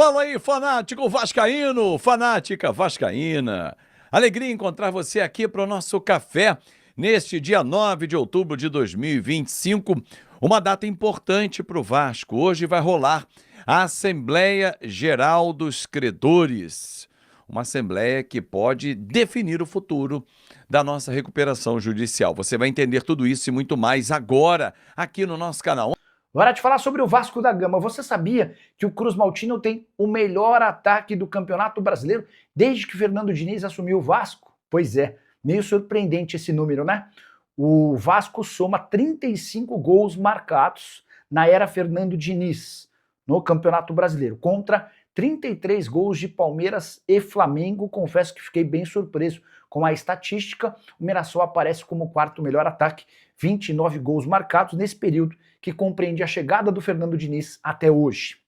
Fala aí, fanático vascaíno, fanática vascaína. Alegria encontrar você aqui para o nosso café neste dia 9 de outubro de 2025, uma data importante para o Vasco. Hoje vai rolar a Assembleia Geral dos Credores, uma assembleia que pode definir o futuro da nossa recuperação judicial. Você vai entender tudo isso e muito mais agora aqui no nosso canal. Hora de falar sobre o Vasco da Gama. Você sabia que o Cruz Maltino tem o melhor ataque do Campeonato Brasileiro desde que Fernando Diniz assumiu o Vasco? Pois é, meio surpreendente esse número, né? O Vasco soma 35 gols marcados na era Fernando Diniz no Campeonato Brasileiro, contra 33 gols de Palmeiras e Flamengo. Confesso que fiquei bem surpreso com a estatística. O Mirassol aparece como o quarto melhor ataque, 29 gols marcados nesse período que compreende a chegada do Fernando Diniz até hoje.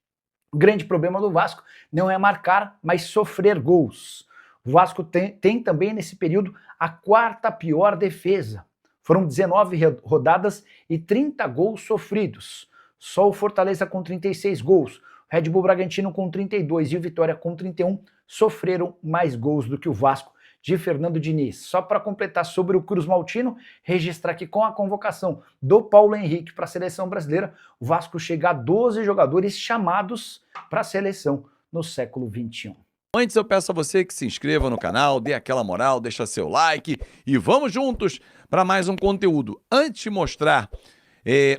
O grande problema do Vasco não é marcar, mas sofrer gols. O Vasco tem também nesse período a quarta pior defesa. Foram 19 rodadas e 30 gols sofridos. Só o Fortaleza com 36 gols, o Red Bull Bragantino com 32 e o Vitória com 31 sofreram mais gols do que o Vasco de Fernando Diniz. Só para completar sobre o Cruz Maltino, registrar que com a convocação do Paulo Henrique para a seleção brasileira, o Vasco chega a 12 jogadores chamados para a seleção no século XXI. Antes eu peço a você que se inscreva no canal, dê aquela moral, deixa seu like e vamos juntos para mais um conteúdo. Antes de mostrar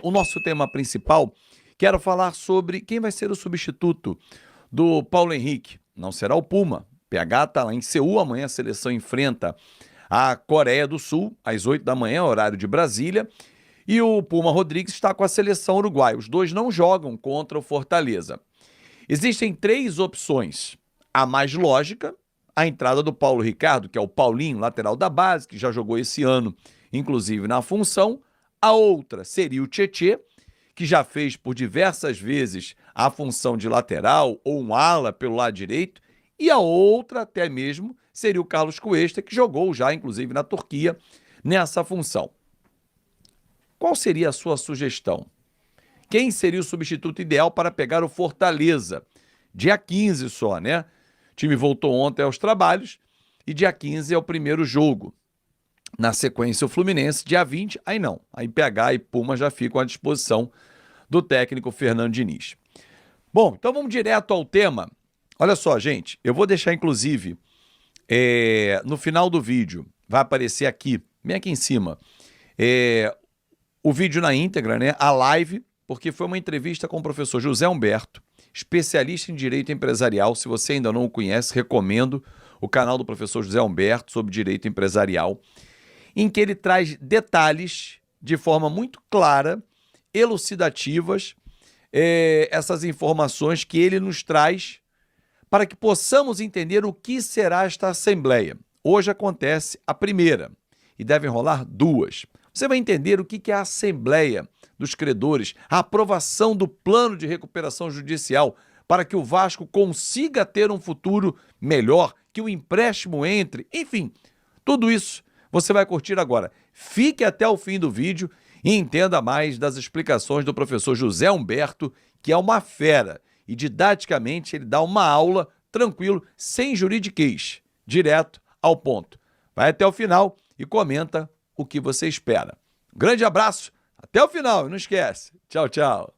o nosso tema principal, quero falar sobre quem vai ser o substituto do Paulo Henrique. Não será o Puma. PH está lá em Seul, amanhã a seleção enfrenta a Coreia do Sul, às 8 da manhã, horário de Brasília, e o Puma Rodrigues está com a seleção uruguaia. Os dois não jogam contra o Fortaleza. Existem três opções. A mais lógica, a entrada do Paulo Ricardo, que é o Paulinho, lateral da base, que já jogou esse ano, inclusive na função. A outra seria o Tietê, que já fez por diversas vezes a função de lateral ou um ala pelo lado direito. E a outra, até mesmo, seria o Carlos Cuesta, que jogou já, inclusive, na Turquia, nessa função. Qual seria a sua sugestão? Quem seria o substituto ideal para pegar o Fortaleza? Dia 15 só, né? O time voltou ontem aos trabalhos e dia 15 é o primeiro jogo. Na sequência, o Fluminense, dia 20, aí não. Aí PH e Puma já ficam à disposição do técnico Fernando Diniz. Bom, então vamos direto ao tema. Olha só, gente, eu vou deixar, inclusive, no final do vídeo, vai aparecer aqui, bem aqui em cima, o vídeo na íntegra, né, a live, porque foi uma entrevista com o professor José Humberto, especialista em direito empresarial. Se você ainda não o conhece, recomendo o canal do professor José Humberto sobre direito empresarial, em que ele traz detalhes de forma muito clara, elucidativas, essas informações que ele nos traz para que possamos entender o que será esta Assembleia. Hoje acontece a primeira e devem rolar duas. Você vai entender o que é a Assembleia dos Credores, a aprovação do plano de recuperação judicial para que o Vasco consiga ter um futuro melhor, que o empréstimo entre, enfim, tudo isso você vai curtir agora. Fique até o fim do vídeo e entenda mais das explicações do professor José Humberto, que é uma fera. E didaticamente ele dá uma aula tranquilo, sem juridiquês, direto ao ponto. Vai até o final e comenta o que você espera. Grande abraço, até o final e não esquece. Tchau, tchau.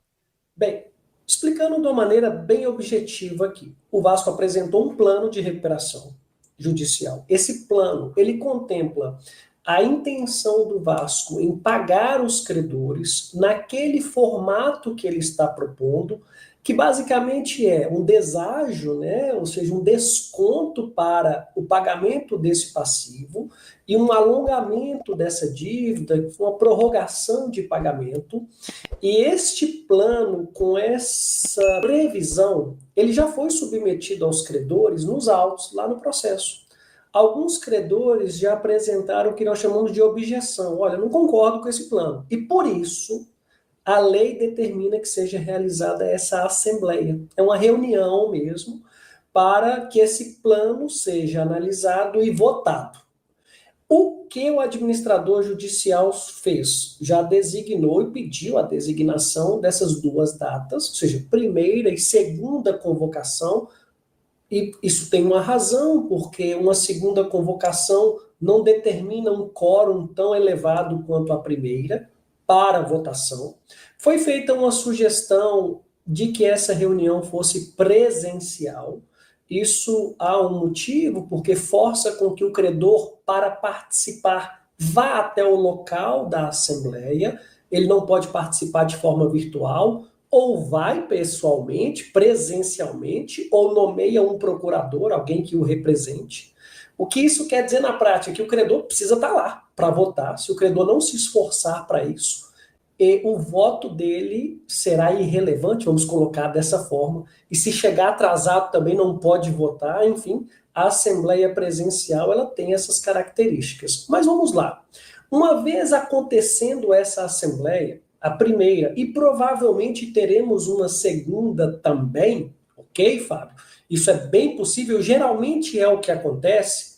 Bem, explicando de uma maneira bem objetiva aqui, o Vasco apresentou um plano de recuperação judicial. Esse plano, ele contempla a intenção do Vasco em pagar os credores naquele formato que ele está propondo, que basicamente é um deságio, né? Ou seja, um desconto para o pagamento desse passivo e um alongamento dessa dívida, uma prorrogação de pagamento. E este plano, com essa previsão, ele já foi submetido aos credores nos autos, lá no processo. Alguns credores já apresentaram o que nós chamamos de objeção. Olha, não concordo com esse plano. E por isso, a lei determina que seja realizada essa assembleia. É uma reunião mesmo para que esse plano seja analisado e votado. O que o administrador judicial fez? Já designou e pediu a designação dessas duas datas, ou seja, primeira e segunda convocação, e isso tem uma razão, porque uma segunda convocação não determina um quórum tão elevado quanto a primeira para a votação. Foi feita uma sugestão de que essa reunião fosse presencial. Isso há um motivo, porque força com que o credor, para participar, vá até o local da assembleia. Ele não pode participar de forma virtual, ou vai pessoalmente, presencialmente, ou nomeia um procurador, alguém que o represente. O que isso quer dizer na prática? Que o credor precisa estar lá para votar. Se o credor não se esforçar para isso, e o voto dele será irrelevante, vamos colocar dessa forma, e se chegar atrasado também não pode votar, enfim, a assembleia presencial ela tem essas características. Mas vamos lá. Uma vez acontecendo essa assembleia, a primeira, e provavelmente teremos uma segunda também, ok, Fábio? Isso é bem possível, geralmente é o que acontece.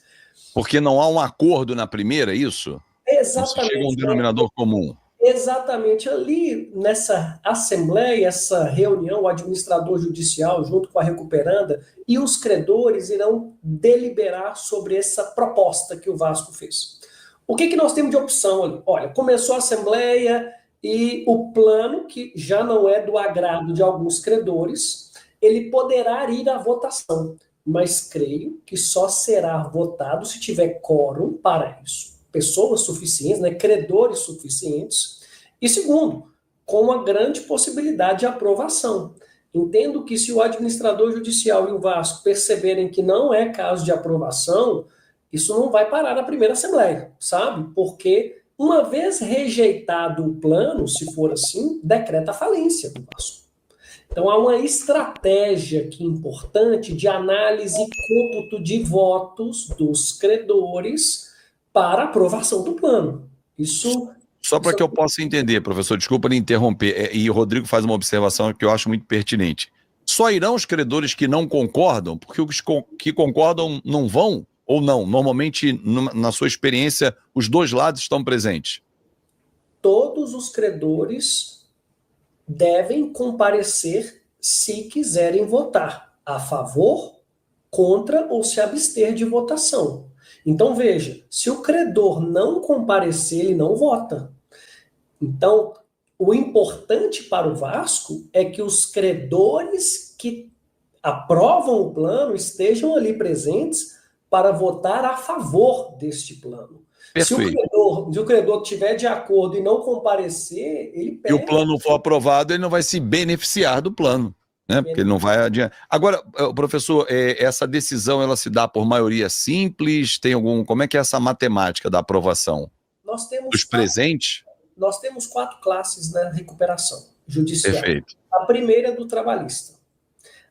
Porque não há um acordo na primeira, isso? Exatamente. Não se chega a um denominador comum. Exatamente, ali nessa assembleia, essa reunião, o administrador judicial, junto com a recuperanda, e os credores irão deliberar sobre essa proposta que o Vasco fez. O que nós temos de opção ali? Olha, começou a assembleia e o plano, que já não é do agrado de alguns credores, ele poderá ir à votação, mas creio que só será votado se tiver quórum para isso. Pessoas suficientes, né, credores suficientes, e segundo, com uma grande possibilidade de aprovação. Entendo que se o administrador judicial e o Vasco perceberem que não é caso de aprovação, isso não vai parar na primeira assembleia, sabe? Porque uma vez rejeitado o plano, se for assim, decreta a falência do Vasco. Então há uma estratégia aqui importante de análise e cômputo de votos dos credores para aprovação do plano. Isso... Só para que eu possa entender, professor, desculpa lhe interromper, e o Rodrigo faz uma observação que eu acho muito pertinente. Só irão os credores que não concordam, porque os que concordam não vão ou não? Normalmente, na sua experiência, os dois lados estão presentes. Todos os credores devem comparecer se quiserem votar a favor, contra ou se abster de votação. Então, veja, se o credor não comparecer, ele não vota. Então, o importante para o Vasco é que os credores que aprovam o plano estejam ali presentes para votar a favor deste plano. Se o credor estiver de acordo e não comparecer, ele perde. E o plano for aprovado, ele não vai se beneficiar do plano, né? Porque ele não vai adiante. Agora, professor, essa decisão ela se dá por maioria simples? Tem algum? Como é que é essa matemática da aprovação? Nós temos dos presentes? Nós temos 4 classes na recuperação judicial. Perfeito. A primeira é do trabalhista.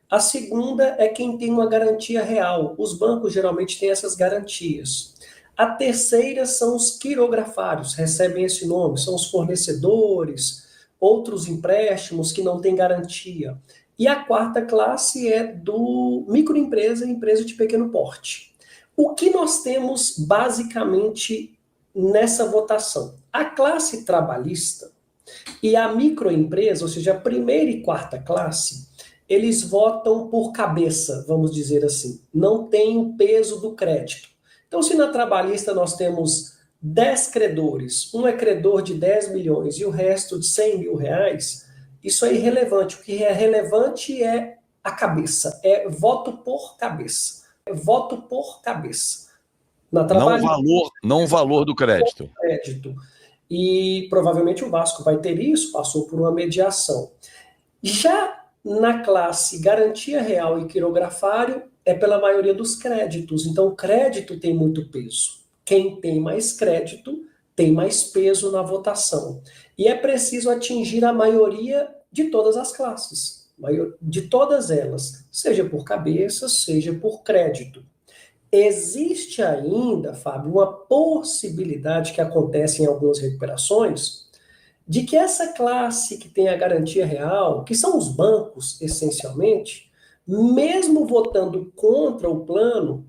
A segunda é quem tem uma garantia real. Os bancos geralmente têm essas garantias. A terceira são os quirografários, recebem esse nome, são os fornecedores, outros empréstimos que não têm garantia. E a quarta classe é do microempresa e empresa de pequeno porte. O que nós temos basicamente nessa votação? A classe trabalhista e a microempresa, ou seja, a primeira e quarta classe, eles votam por cabeça, vamos dizer assim. Não tem o peso do crédito. Então, se na trabalhista nós temos 10 credores, um é credor de 10 milhões e o resto de 100 mil reais, isso é irrelevante. O que é relevante é a cabeça, é voto por cabeça. É voto por cabeça. Na não o valor do crédito. E provavelmente o Vasco vai ter isso, passou por uma mediação. Já na classe garantia real e quirografário, é pela maioria dos créditos. Então, crédito tem muito peso. Quem tem mais crédito tem mais peso na votação. E é preciso atingir a maioria de todas as classes, de todas elas, seja por cabeça, seja por crédito. Existe ainda, Fábio, uma possibilidade que acontece em algumas recuperações de que essa classe que tem a garantia real, que são os bancos, essencialmente, mesmo votando contra o plano,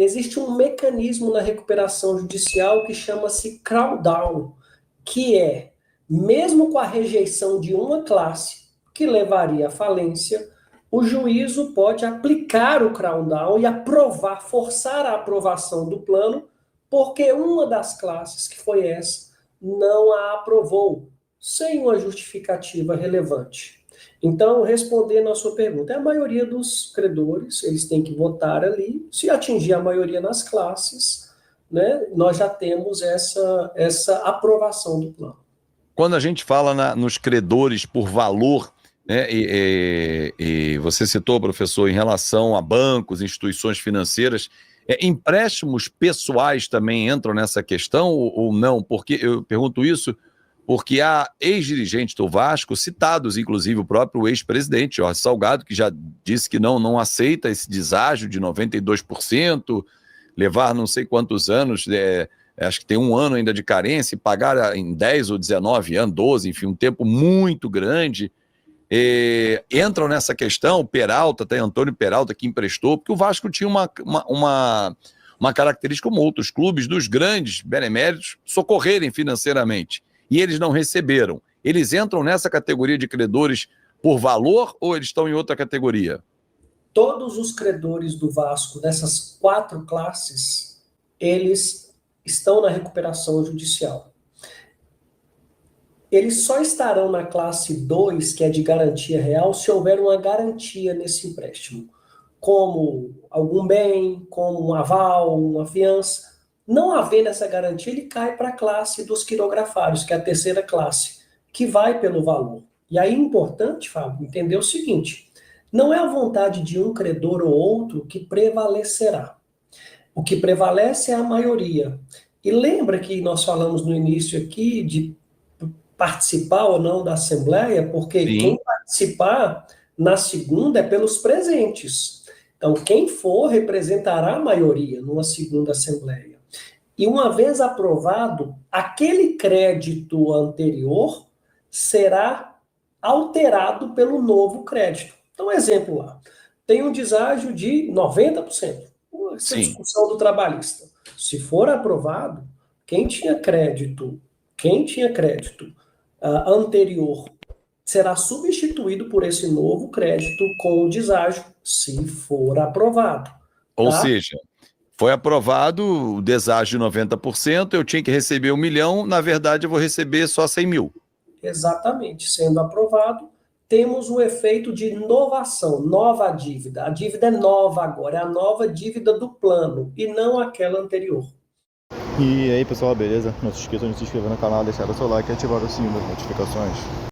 existe um mecanismo na recuperação judicial que chama-se crawdown, que é, mesmo com a rejeição de uma classe que levaria à falência, o juízo pode aplicar o crawdown e aprovar, forçar a aprovação do plano, porque uma das classes, que foi essa, não a aprovou, sem uma justificativa relevante. Então, respondendo à sua pergunta, a maioria dos credores, eles têm que votar ali, se atingir a maioria nas classes, né, nós já temos essa aprovação do plano. Quando a gente fala nos credores por valor, né, e você citou, professor, em relação a bancos, instituições financeiras, empréstimos pessoais também entram nessa questão ou não? Porque eu pergunto isso porque há ex-dirigentes do Vasco, citados, inclusive o próprio ex-presidente Jorge Salgado, que já disse que não aceita esse deságio de 92%, levar não sei quantos anos, acho que tem um ano ainda de carência, e pagar em 10 ou 19 anos, 12, enfim, um tempo muito grande. Entram nessa questão, o Peralta, até Antônio Peralta, que emprestou, porque o Vasco tinha uma característica como outros clubes dos grandes beneméritos socorrerem financeiramente. E eles não receberam. Eles entram nessa categoria de credores por valor ou eles estão em outra categoria? Todos os credores do Vasco, dessas 4 classes, eles estão na recuperação judicial. Eles só estarão na classe 2, que é de garantia real, se houver uma garantia nesse empréstimo, como algum bem, como um aval, uma fiança. Não havendo essa garantia, ele cai para a classe dos quirografários, que é a terceira classe, que vai pelo valor. E aí é importante, Fábio, entender o seguinte: não é a vontade de um credor ou outro que prevalecerá. O que prevalece é a maioria. E lembra que nós falamos no início aqui de participar ou não da Assembleia, porque Sim. Quem participar na segunda é pelos presentes. Então, quem for representará a maioria numa segunda Assembleia. E uma vez aprovado, aquele crédito anterior será alterado pelo novo crédito. Então, exemplo lá, tem um deságio de 90%. Essa Sim. discussão do trabalhista. Se for aprovado, quem tinha crédito anterior será substituído por esse novo crédito com o deságio, se for aprovado. Ou tá? seja, foi aprovado o deságio de 90%, eu tinha que receber 1 milhão, na verdade eu vou receber só 100 mil. Exatamente, sendo aprovado, temos o efeito de novação, nova dívida. A dívida é nova agora, é a nova dívida do plano, e não aquela anterior. E aí pessoal, beleza? Não se esqueçam de se inscrever no canal, deixar o seu like e ativar o sininho das notificações.